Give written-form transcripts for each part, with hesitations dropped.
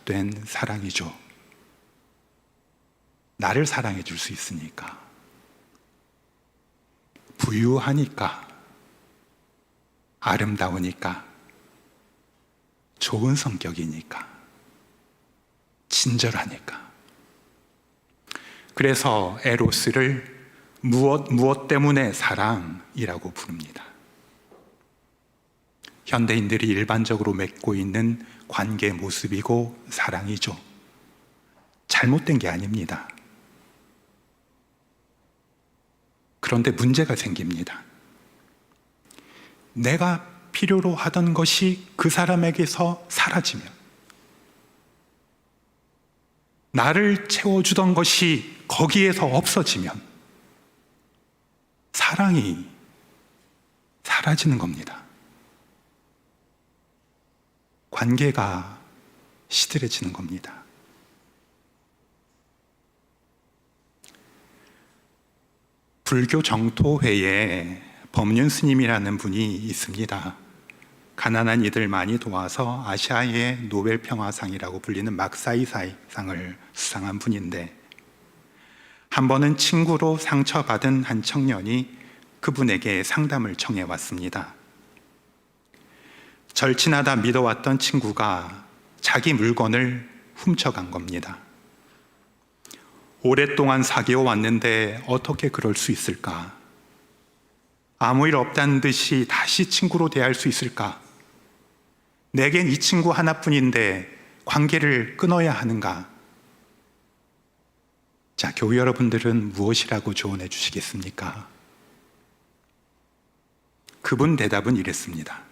시작된 사랑이죠. 나를 사랑해 줄 수 있으니까, 부유하니까, 아름다우니까, 좋은 성격이니까, 친절하니까. 그래서 에로스를 무엇 때문에 사랑이라고 부릅니다. 현대인들이 일반적으로 맺고 있는 관계 모습이고 사랑이죠. 잘못된 게 아닙니다. 그런데 문제가 생깁니다. 내가 필요로 하던 것이 그 사람에게서 사라지면, 나를 채워주던 것이 거기에서 없어지면 사랑이 사라지는 겁니다. 관계가 시들해지는 겁니다. 불교 정토회에 법륜 스님이라는 분이 있습니다. 가난한 이들 많이 도와서 아시아의 노벨 평화상이라고 불리는 막사이사이상을 수상한 분인데, 한 번은 친구로 상처받은 한 청년이 그분에게 상담을 청해 왔습니다. 절친하다 믿어왔던 친구가 자기 물건을 훔쳐간 겁니다. 오랫동안 사귀어 왔는데 어떻게 그럴 수 있을까? 아무 일 없다는 듯이 다시 친구로 대할 수 있을까? 내겐 이 친구 하나뿐인데 관계를 끊어야 하는가? 자, 교우 여러분들은 무엇이라고 조언해 주시겠습니까? 그분 대답은 이랬습니다.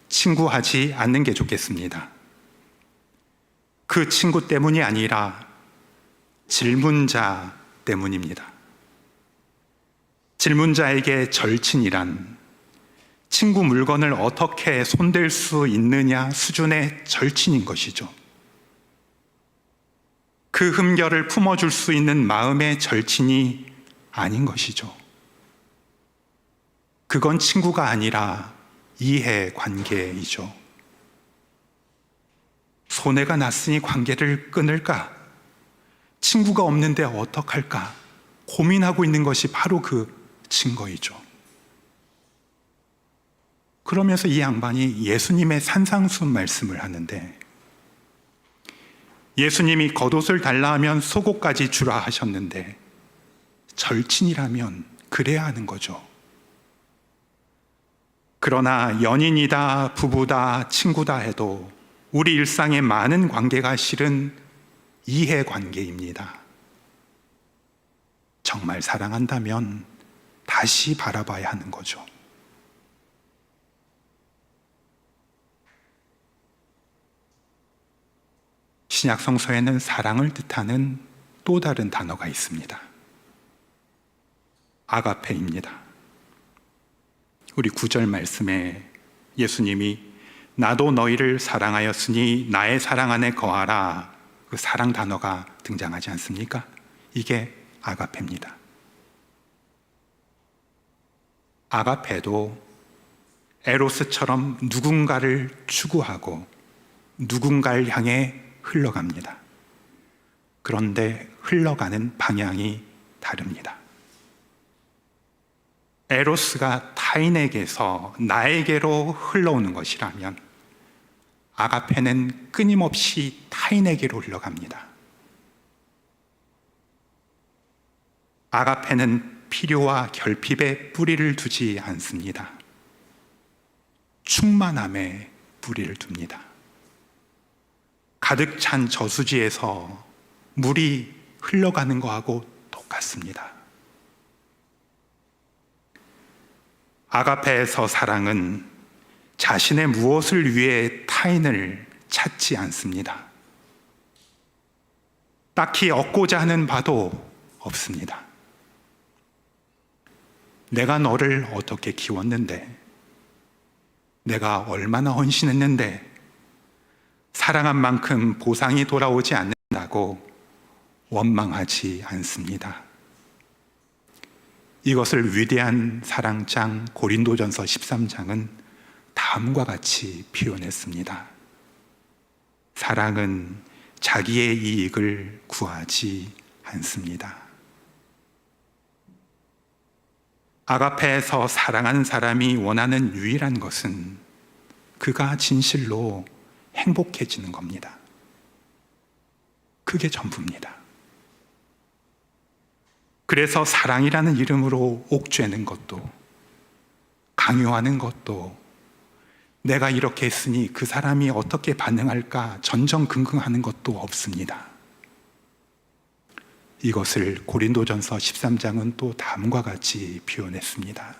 친구하지 않는 게 좋겠습니다. 그 친구 때문이 아니라 질문자 때문입니다. 질문자에게 절친이란 친구 물건을 어떻게 손댈 수 있느냐 수준의 절친인 것이죠. 그 흠결을 품어줄 수 있는 마음의 절친이 아닌 것이죠. 그건 친구가 아니라 이해관계이죠. 손해가 났으니 관계를 끊을까? 친구가 없는데 어떡할까? 고민하고 있는 것이 바로 그 증거이죠. 그러면서 이 양반이 예수님의 산상수훈 말씀을 하는데, 예수님이 겉옷을 달라 하면 속옷까지 주라 하셨는데 절친이라면 그래야 하는 거죠. 그러나 연인이다, 부부다, 친구다 해도 우리 일상의 많은 관계가 실은 이해관계입니다. 정말 사랑한다면 다시 바라봐야 하는 거죠. 신약 성서에는 사랑을 뜻하는 또 다른 단어가 있습니다. 아가페입니다. 우리 9절 말씀에 예수님이 나도 너희를 사랑하였으니 나의 사랑 안에 거하라, 그 사랑 단어가 등장하지 않습니까? 이게 아가페입니다. 아가페도 에로스처럼 누군가를 추구하고 누군가를 향해 흘러갑니다. 그런데 흘러가는 방향이 다릅니다. 에로스가 타인에게서 나에게로 흘러오는 것이라면 아가페는 끊임없이 타인에게로 흘러갑니다. 아가페는 필요와 결핍에 뿌리를 두지 않습니다. 충만함에 뿌리를 둡니다. 가득 찬 저수지에서 물이 흘러가는 것하고 똑같습니다. 아가페에서 사랑은 자신의 무엇을 위해 타인을 찾지 않습니다. 딱히 얻고자 하는 바도 없습니다. 내가 너를 어떻게 키웠는데, 내가 얼마나 헌신했는데 사랑한 만큼 보상이 돌아오지 않는다고 원망하지 않습니다. 이것을 위대한 사랑장 고린도전서 13장은 다음과 같이 표현했습니다. 사랑은 자기의 이익을 구하지 않습니다. 아가페에서 사랑하는 사람이 원하는 유일한 것은 그가 진실로 행복해지는 겁니다. 그게 전부입니다. 그래서 사랑이라는 이름으로 옥죄는 것도, 강요하는 것도, 내가 이렇게 했으니 그 사람이 어떻게 반응할까 전전긍긍하는 것도 없습니다. 이것을 고린도전서 13장은 또 다음과 같이 표현했습니다.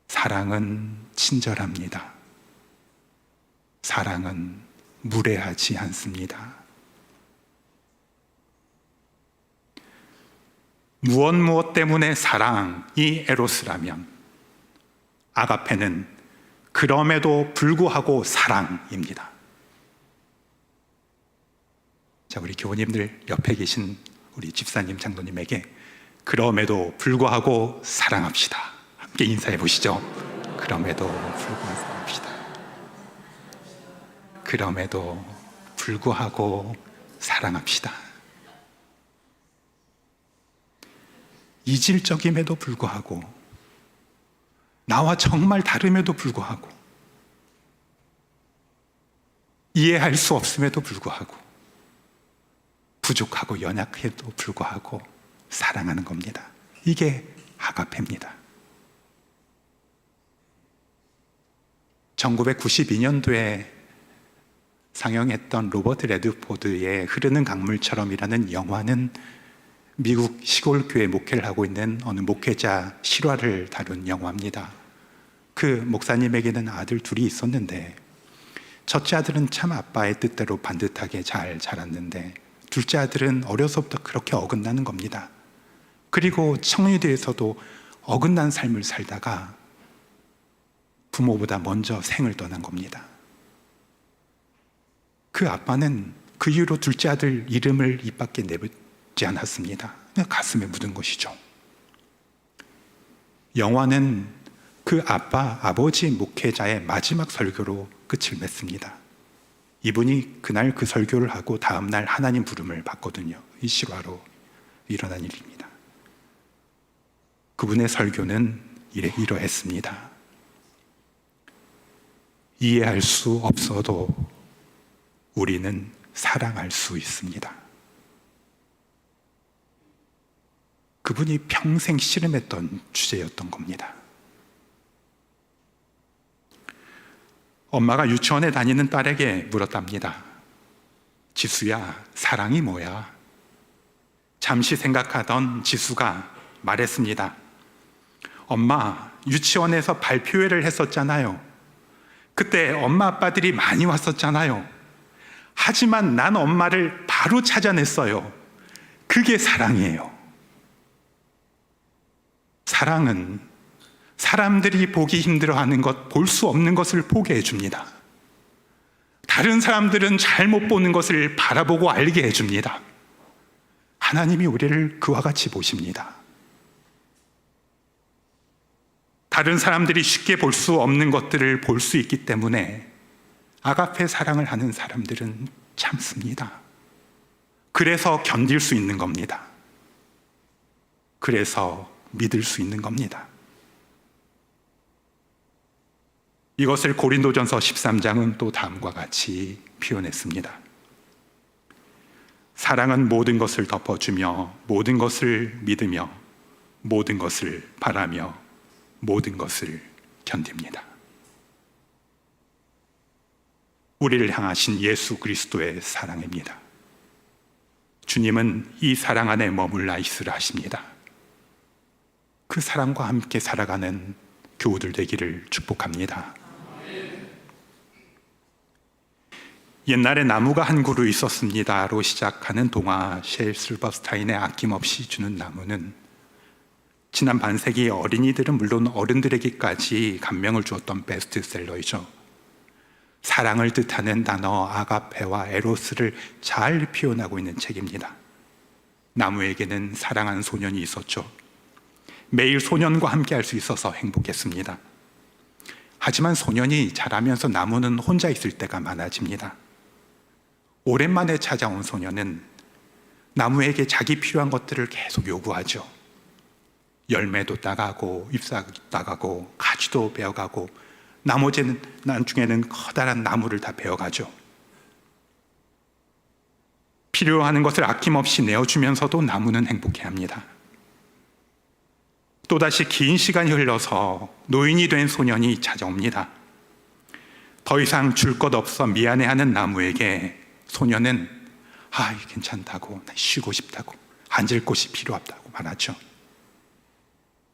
사랑은 친절합니다. 사랑은 무례하지 않습니다. 무엇 때문에 사랑이 에로스라면 아가페는 그럼에도 불구하고 사랑입니다. 자, 우리 교우님들 옆에 계신 우리 집사님, 장로님에게 그럼에도 불구하고 사랑합시다. 함께 인사해 보시죠. 그럼에도 불구하고 사랑합시다. 그럼에도 불구하고 사랑합시다. 이질적임에도 불구하고, 나와 정말 다름에도 불구하고, 이해할 수 없음에도 불구하고, 부족하고 연약해도 불구하고 사랑하는 겁니다. 이게 아가페입니다. 1992년도에 상영했던 로버트 레드포드의 흐르는 강물처럼이라는 영화는 미국 시골 교회 목회를 하고 있는 어느 목회자 실화를 다룬 영화입니다. 그 목사님에게는 아들 둘이 있었는데 첫째 아들은 참 아빠의 뜻대로 반듯하게 잘 자랐는데 둘째 아들은 어려서부터 그렇게 어긋나는 겁니다. 그리고 청년들에서도 어긋난 삶을 살다가 부모보다 먼저 생을 떠난 겁니다. 그 아빠는 그 이후로 둘째 아들 이름을 입 밖에 내지 않았습니다. 그냥 가슴에 묻은 것이죠. 영화는 그 아버지 목회자의 마지막 설교로 끝을 맺습니다. 이분이 그날 그 설교를 하고 다음날 하나님 부름을 받거든요. 이 실화로 일어난 일입니다. 그분의 설교는 이러했습니다. 이해할 수 없어도 우리는 사랑할 수 있습니다. 그분이 평생 씨름했던 주제였던 겁니다. 엄마가 유치원에 다니는 딸에게 물었답니다. 지수야, 사랑이 뭐야? 잠시 생각하던 지수가 말했습니다. 엄마, 유치원에서 발표회를 했었잖아요. 그때 엄마 아빠들이 많이 왔었잖아요. 하지만 난 엄마를 바로 찾아냈어요. 그게 사랑이에요. 사랑은 사람들이 보기 힘들어하는 것, 볼 수 없는 것을 보게 해줍니다. 다른 사람들은 잘 못 보는 것을 바라보고 알게 해줍니다. 하나님이 우리를 그와 같이 보십니다. 다른 사람들이 쉽게 볼 수 없는 것들을 볼 수 있기 때문에 아가페 사랑을 하는 사람들은 참습니다. 그래서 견딜 수 있는 겁니다. 그래서 믿을 수 있는 겁니다. 이것을 고린도전서 13장은 또 다음과 같이 표현했습니다. 사랑은 모든 것을 덮어주며 모든 것을 믿으며 모든 것을 바라며 모든 것을 견딥니다. 우리를 향하신 예수 그리스도의 사랑입니다. 주님은 이 사랑 안에 머물러 있으라 하십니다. 그 사랑과 함께 살아가는 교우들 되기를 축복합니다. 옛날에 나무가 한 그루 있었습니다로 시작하는 동화 셰일 실버스타인의 아낌없이 주는 나무는 지난 반세기 어린이들은 물론 어른들에게까지 감명을 주었던 베스트셀러이죠. 사랑을 뜻하는 단어 아가페와 에로스를 잘 표현하고 있는 책입니다. 나무에게는 사랑하는 소년이 있었죠. 매일 소년과 함께 할 수 있어서 행복했습니다. 하지만 소년이 자라면서 나무는 혼자 있을 때가 많아집니다. 오랜만에 찾아온 소녀는 나무에게 자기 필요한 것들을 계속 요구하죠. 열매도 따가고 잎사귀도 따가고 가지도 베어가고 나중에는 커다란 나무를 다 베어가죠. 필요한 것을 아낌없이 내어주면서도 나무는 행복해합니다. 또다시 긴 시간이 흘러서 노인이 된 소년이 찾아옵니다. 더 이상 줄 것 없어 미안해하는 나무에게 소년은 괜찮다고, 쉬고 싶다고, 앉을 곳이 필요 없다고 말하죠.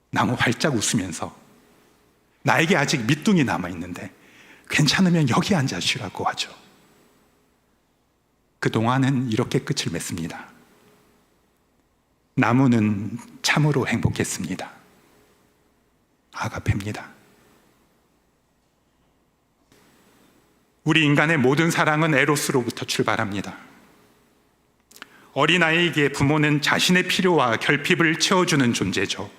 나무 활짝 웃으면서 나에게 아직 밑둥이 남아있는데 괜찮으면 여기 앉아 쉬라고 하죠. 그동안은 이렇게 끝을 맺습니다. 나무는 참으로 행복했습니다. 아가페입니다. 우리 인간의 모든 사랑은 에로스로부터 출발합니다. 어린아이에게 부모는 자신의 필요와 결핍을 채워주는 존재죠.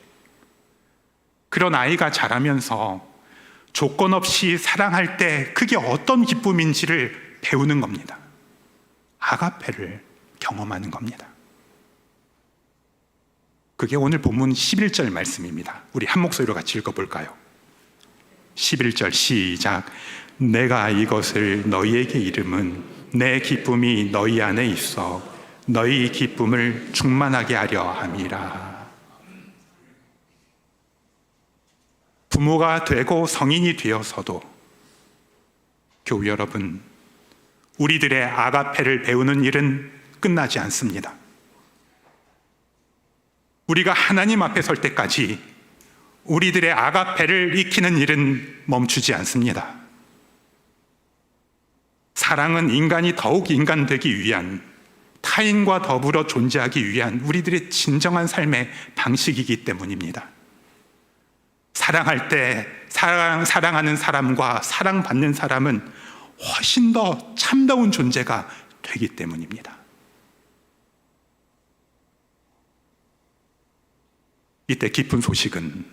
그런 아이가 자라면서 조건 없이 사랑할 때 그게 어떤 기쁨인지를 배우는 겁니다. 아가페를 경험하는 겁니다. 그게 오늘 본문 11절 말씀입니다. 우리 한 목소리로 같이 읽어볼까요? 11절 시작. 내가 이것을 너희에게 이름은 내 기쁨이 너희 안에 있어 너희 기쁨을 충만하게 하려 함이라. 부모가 되고 성인이 되어서도 교우 여러분, 우리들의 아가페를 배우는 일은 끝나지 않습니다. 우리가 하나님 앞에 설 때까지 우리들의 아가페를 익히는 일은 멈추지 않습니다. 사랑은 인간이 더욱 인간 되기 위한, 타인과 더불어 존재하기 위한 우리들의 진정한 삶의 방식이기 때문입니다. 사랑할 때 사랑하는 사람과 사랑받는 사람은 훨씬 더 참다운 존재가 되기 때문입니다. 이때 기쁜 소식은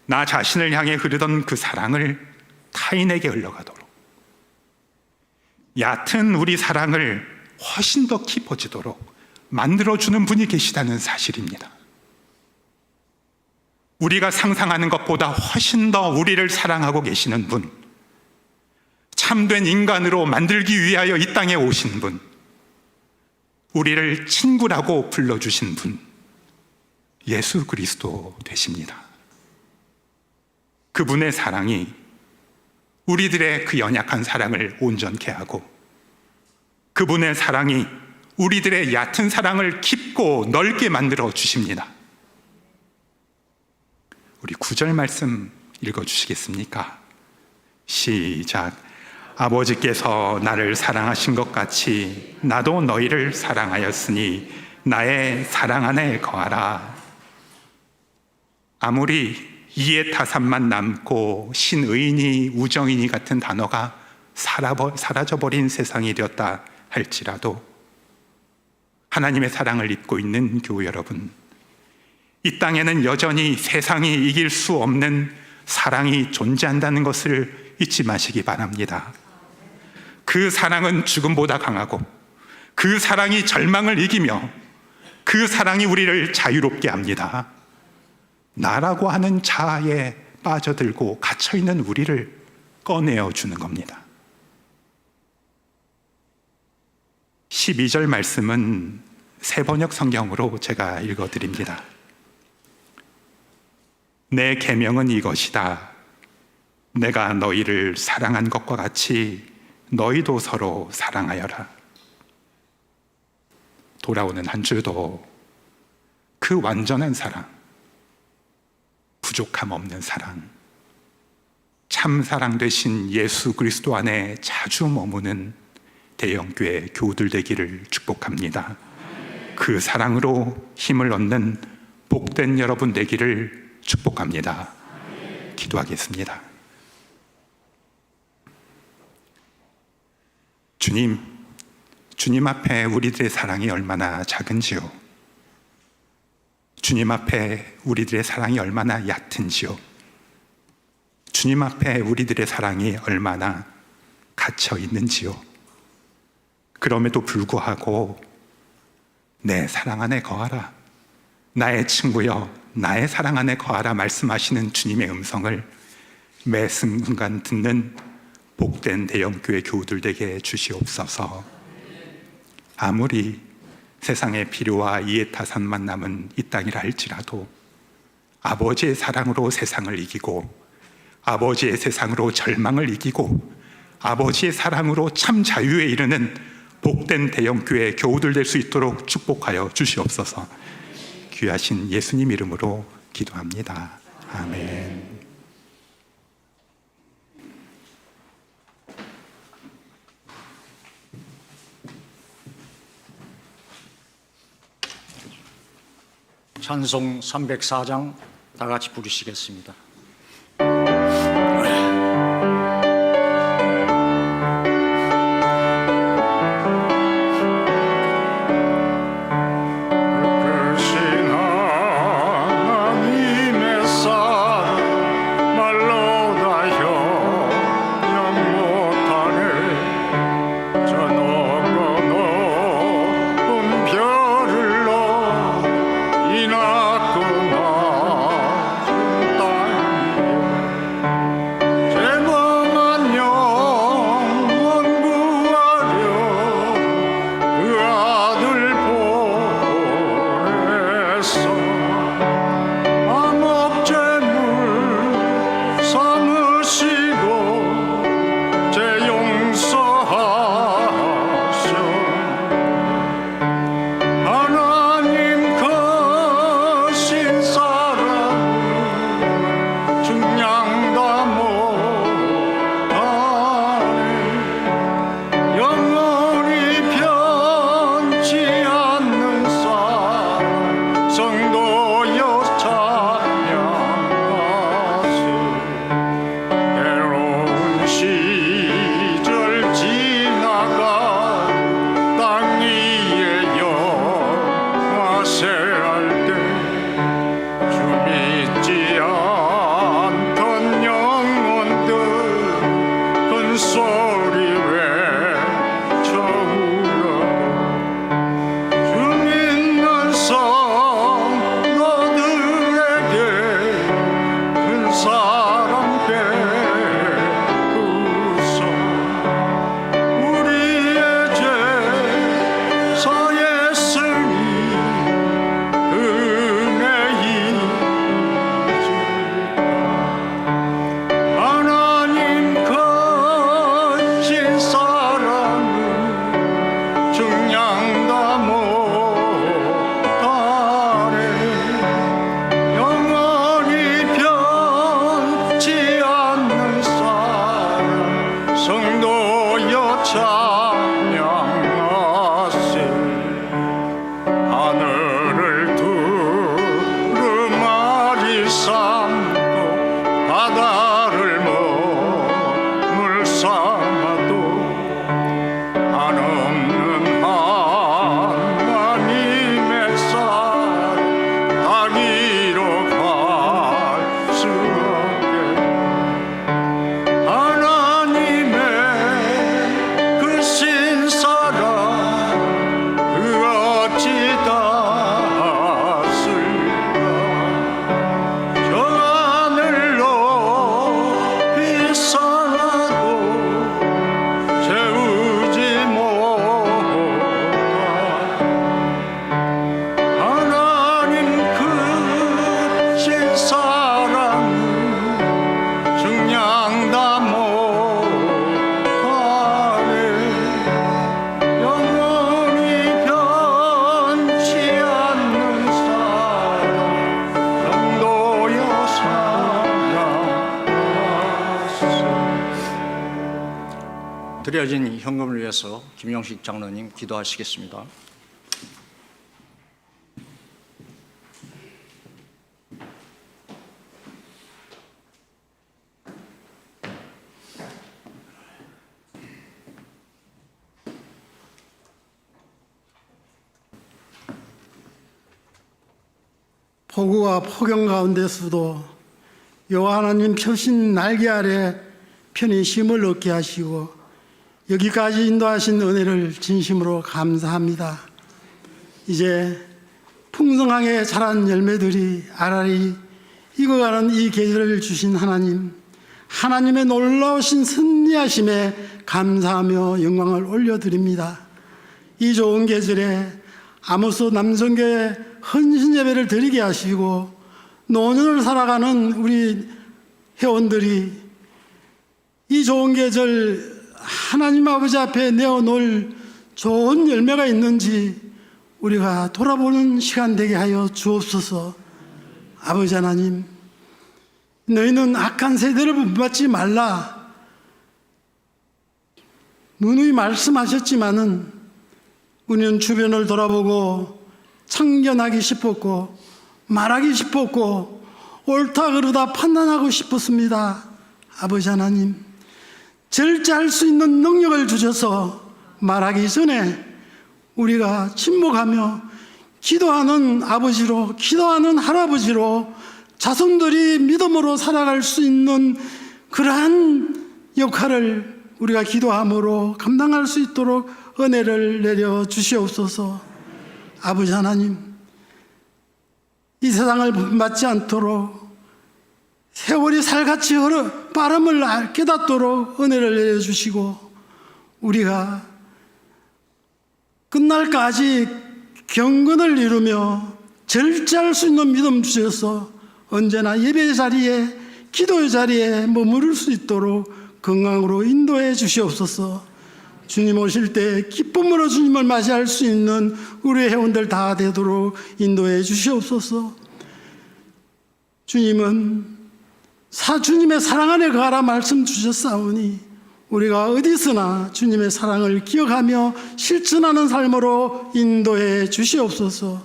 나 자신을 향해 흐르던 그 사랑을 타인에게 흘러가도록, 얕은 우리 사랑을 훨씬 더 깊어지도록 만들어주는 분이 계시다는 사실입니다. 우리가 상상하는 것보다 훨씬 더 우리를 사랑하고 계시는 분, 참된 인간으로 만들기 위하여 이 땅에 오신 분, 우리를 친구라고 불러주신 분, 예수 그리스도 되십니다. 그분의 사랑이 우리들의 그 연약한 사랑을 온전케 하고, 그분의 사랑이 우리들의 얕은 사랑을 깊고 넓게 만들어 주십니다. 우리 9절 말씀 읽어주시겠습니까? 시작. 아버지께서 나를 사랑하신 것 같이 나도 너희를 사랑하였으니 나의 사랑 안에 거하라. 아무리 이해타산만 남고 신의인이 우정인이 같은 단어가 사라져버린 세상이 되었다 할지라도 하나님의 사랑을 입고 있는 교우 여러분, 이 땅에는 여전히 세상이 이길 수 없는 사랑이 존재한다는 것을 잊지 마시기 바랍니다. 그 사랑은 죽음보다 강하고, 그 사랑이 절망을 이기며, 그 사랑이 우리를 자유롭게 합니다. 나라고 하는 자아에 빠져들고 갇혀있는 우리를 꺼내어 주는 겁니다. 12절 말씀은 새 번역 성경으로 제가 읽어드립니다. 내 계명은 이것이다. 내가 너희를 사랑한 것과 같이 너희도 서로 사랑하여라. 돌아오는 한 주도 그 완전한 사랑, 부족함 없는 사랑, 참 사랑 되신 예수 그리스도 안에 자주 머무는 대형교회 교우들 되기를 축복합니다. 그 사랑으로 힘을 얻는 복된 여러분 되기를 축복합니다. 기도하겠습니다. 주님 앞에 우리들의 사랑이 얼마나 작은지요. 주님 앞에 우리들의 사랑이 얼마나 얕은지요. 주님 앞에 우리들의 사랑이 얼마나 갇혀 있는지요. 그럼에도 불구하고 내 사랑 안에 거하라, 나의 친구여 나의 사랑 안에 거하라 말씀하시는 주님의 음성을 매 순간 듣는 복된 대형교회 교우들 되게 주시옵소서. 아무리 세상의 필요와 이해타산만 남은 이 땅이라 할지라도 아버지의 사랑으로 세상을 이기고, 아버지의 세상으로 절망을 이기고, 아버지의 사랑으로 참 자유에 이르는 복된 대형교회 교우들 될 수 있도록 축복하여 주시옵소서. 귀하신 예수님 이름으로 기도합니다. 아멘. 찬송 304장 다 같이 부르시겠습니다. 드려진 현금을 위해서 김영식 장로님 기도하시겠습니다. 폭우와 폭염 가운데서도 여호와 하나님 펴신 날개 아래 편히 쉼을 얻게 하시고 여기까지 인도하신 은혜를 진심으로 감사합니다. 이제 풍성하게 자란 열매들이 알알이 익어가는 이 계절을 주신 하나님, 하나님의 놀라우신 섭리하심에 감사하며 영광을 올려드립니다. 이 좋은 계절에 아모스 남성교회 헌신 예배를 드리게 하시고 노년을 살아가는 우리 회원들이 이 좋은 계절 하나님 아버지 앞에 내어놓을 좋은 열매가 있는지 우리가 돌아보는 시간 되게 하여 주옵소서. 아버지 하나님, 너희는 악한 세대를 본받지 말라 누누이 말씀하셨지만은 우리는 주변을 돌아보고 참견하기 싶었고 말하기 싶었고 옳다 그르다 판단하고 싶었습니다. 아버지 하나님, 절제할 수 있는 능력을 주셔서 말하기 전에 우리가 침묵하며 기도하는 아버지로, 기도하는 할아버지로 자손들이 믿음으로 살아갈 수 있는 그러한 역할을 우리가 기도함으로 감당할 수 있도록 은혜를 내려 주시옵소서. 아버지 하나님, 이 세상을 본받지 않도록 세월이 살같이 빠름을 깨닫도록 은혜를 내려주시고 우리가 끝날까지 경건을 이루며 절제할 수 있는 믿음 주셔서 언제나 예배 자리에 기도의 자리에 머무를 수 있도록 건강으로 인도해 주시옵소서. 주님 오실 때 기쁨으로 주님을 맞이할 수 있는 우리 회원들 다 되도록 인도해 주시옵소서. 주님은 주님의 사랑 안에 거하라 말씀 주셨사오니 우리가 어디서나 주님의 사랑을 기억하며 실천하는 삶으로 인도해 주시옵소서.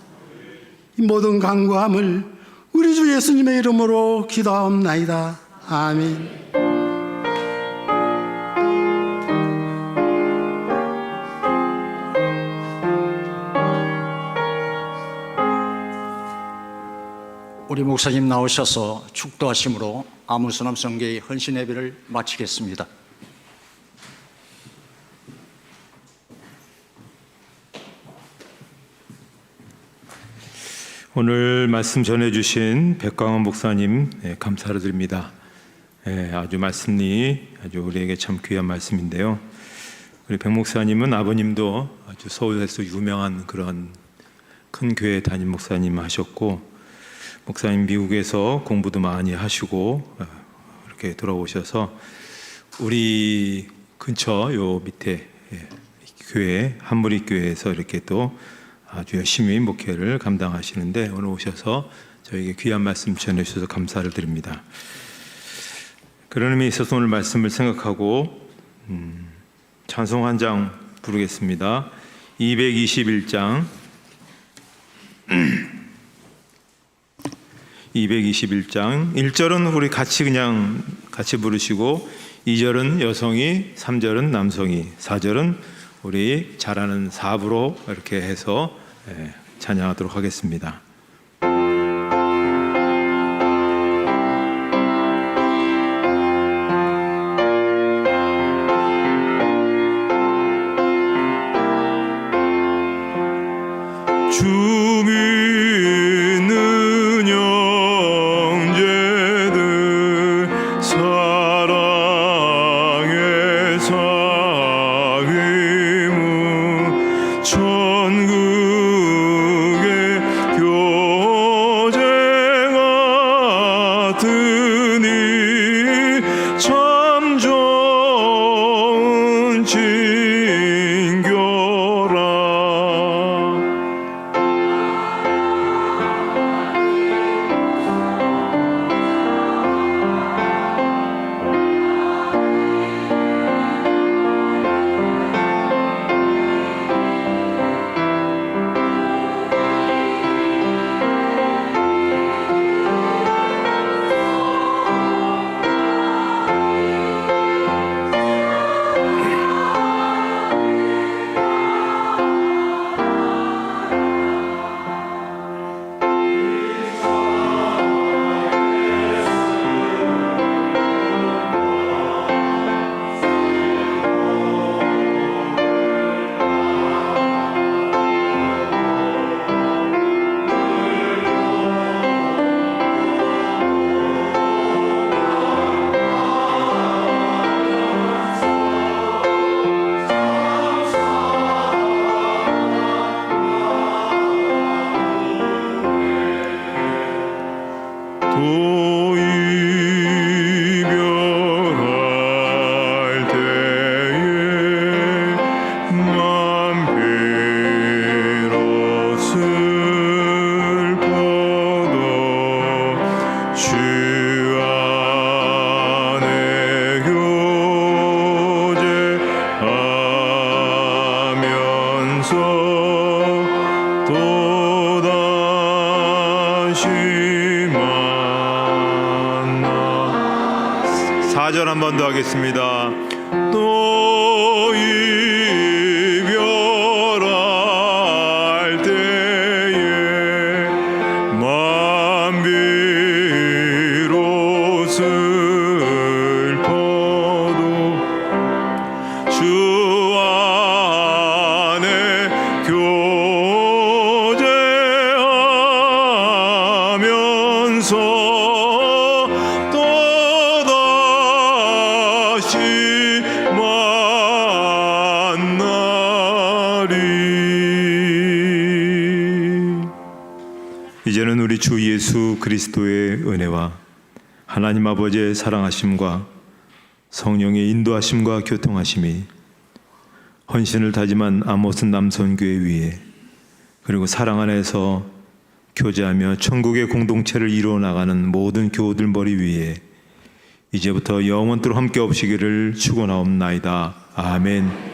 이 모든 간구함을 우리 주 예수님의 이름으로 기도하옵나이다. 아멘. 우리 목사님 나오셔서 축도하심으로 아모스 남성교회 헌신 예배를 마치겠습니다. 오늘 말씀 전해주신 백광원 목사님 감사를 드립니다. 아주 말씀이 아주 우리에게 참 귀한 말씀인데요. 우리 백 목사님은 아버님도 아주 서울에서 유명한 그런 큰 교회 담임 목사님 하셨고, 목사님 미국에서 공부도 많이 하시고 이렇게 돌아오셔서 우리 근처 요 밑에 교회 한무리 교회에서 이렇게 또 아주 열심히 목회를 감당하시는데 오늘 오셔서 저에게 귀한 말씀 전해주셔서 감사를 드립니다. 그런 의미에 있어서 오늘 말씀을 생각하고 찬송 한 장 부르겠습니다. 221장 221장 1절은 우리 같이 부르시고 2절은 여성이, 3절은 남성이, 4절은 우리 잘하는 사부로 이렇게 해서 찬양하도록 하겠습니다. 주 믿는 형제들 사랑의 사귐은 천국의 교제 같으니 참 좋은 친교라. 만나 4절 한 번 더 하겠습니다. 또 이별할 때에 만비로 슬퍼도 주 안에 교제하면서 또다시 만나리. 이제는 우리 주 예수 그리스도의 은혜와 하나님 아버지의 사랑하심과 성령의 인도하심과 교통하심이 헌신을 다짐한 아모스 남선교회 위에 그리고 사랑 안에서 교제하며 천국의 공동체를 이루어 나가는 모든 교우들 머리 위에 이제부터 영원토록 함께 없시기를 축원하옵나이다. 아멘.